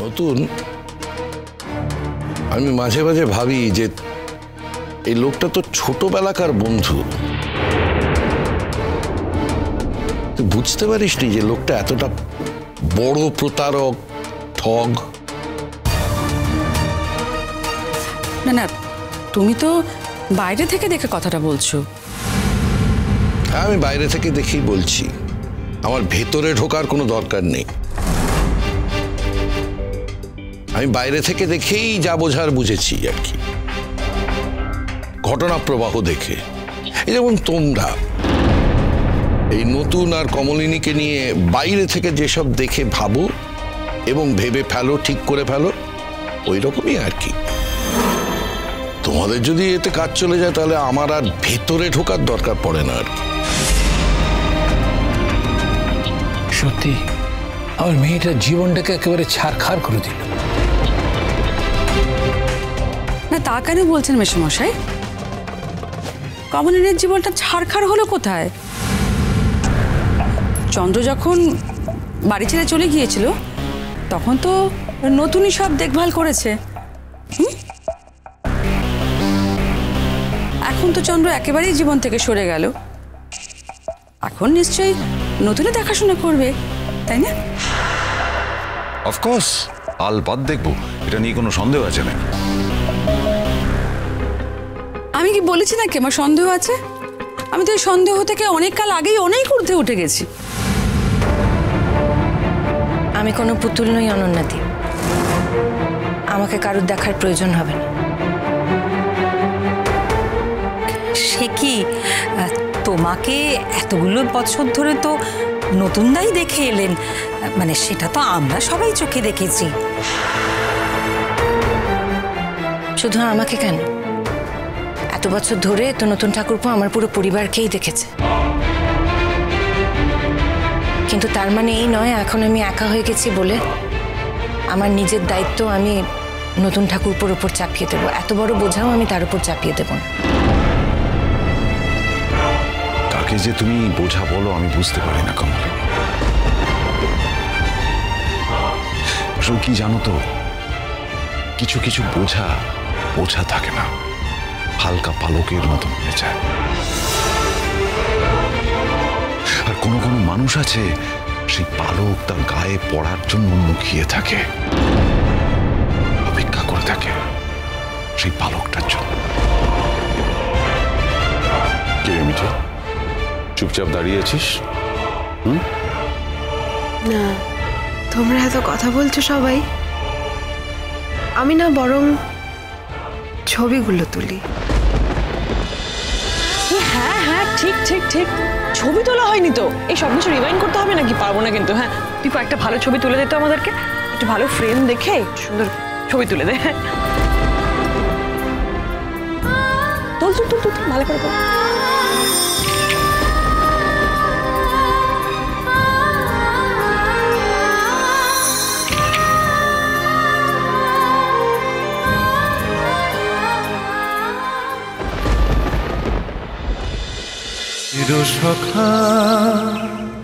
নতুন, আমি মাঝে মাঝে ভাবি যে এই লোকটা তো ছোটবেলাকার বন্ধু। তুই বুঝতে পারিসনি যে লোকটা এতটা বড় প্রতারক, ঠগ? না না, তুমি তো বাইরে থেকে দেখে কথাটা বলছো। হ্যাঁ, আমি বাইরে থেকে দেখেই বলছি, আমার ভেতরে ঢোকার কোনো দরকার নেই। আমি বাইরে থেকে দেখেই যা বোঝার বুঝেছি আর কি, ঘটনা প্রবাহ দেখে। এই যেমন তোমরা এই নতুন আর কমলিনীকে নিয়ে বাইরে থেকে যেসব দেখে ভাবো এবং ভেবে ফেলো, ঠিক করে ফেলো, ওই রকমই আর কি। তোমাদের যদি এতে কাজ চলে যায় তাহলে আমার আর ভেতরে ঢোকার দরকার পড়ে না আর কি। সত্যি আমার মেয়েটার জীবনটাকে একেবারে ছারখার করে দিল। না, তা কেন বলছেন মেসোমশাই? কমলিনীর জীবনটা ছারখার হলো কোথায়? চন্দ্র যখন বাড়ি ছেড়ে চলে গিয়েছিল তখন তো নতুনই সব দেখভাল করেছে। এখন তো চন্দ্র একেবারেই জীবন থেকে সরে গেল, এখন নিশ্চয়ই নতুনই দেখাশোনা করবে, তাই না? অফকোর্স, আলবাদ দেখবো, এটা নিয়ে কোনো সন্দেহ আছে না। আমি কি বলেছি নাকি আমার সন্দেহ আছে? আমি তো এই সন্দেহ থেকে অনেক কাল আগেই অনেক ঊর্ধ্বে উঠে গেছি। আমি কোনো পুতুল নই অনন্যাদি, আমাকে কারুর দেখার প্রয়োজন হবে না। সে কি, তোমাকে এতগুলো বছর ধরে তো নতুন দাই দেখে এলেন, মানে সেটা তো আমরা সবাই চোখে দেখেছি। শুধু আমাকে কেন, এত বছর ধরে তো নতুন ঠাকুরপো আমার পুরো পরিবারকেই দেখেছে। কিন্তু তার মানে এই নয় এখন আমি একা হয়ে গেছি বলে আমার নিজের দায়িত্ব আমি নতুন ঠাকুরপোর উপর চাপিয়ে দেবো। এত বড় বোঝাও আমি তার উপর চাপিয়ে দেব না। কাকে যে তুমি বোঝা বলো আমি বুঝতে পারি না কমলিনী। আসলে কি জানো তো, কিছু কিছু বোঝা থাকে না, হালকা পালকের মতন হয়ে যায়। আর কোনো কোনো মানুষ আছে সেই পালক তার গায়ে পড়ার জন্য মুখিয়ে থাকে, অপেক্ষা করে থাকে সেই পালকটার জন্য। কে রে মিঠি, চুপচাপ দাঁড়িয়ে আছিস? না, তোমরা এত কথা বলছো সবাই, আমি না বরং ছবিগুলো তুলি। হ্যাঁ হ্যাঁ, ঠিক ঠিক ঠিক, ছবি তোলা হয়নি তো, এই সব কিছু রিমাইন্ড করতে হবে নাকি? পারবো না কিন্তু। হ্যাঁ, তুই একটা ভালো ছবি তুলে দিতে আমাদেরকে, একটু ভালো ফ্রেম দেখে সুন্দর ছবি তুলে দে। তুল তুল তুল তুল, ভালো করে তুল।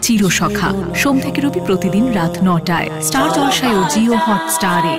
চিরসখা সোম থেকে রবি প্রতিদিন রাত ৯টায় স্টার জলসায় ও জিও হটস্টারে।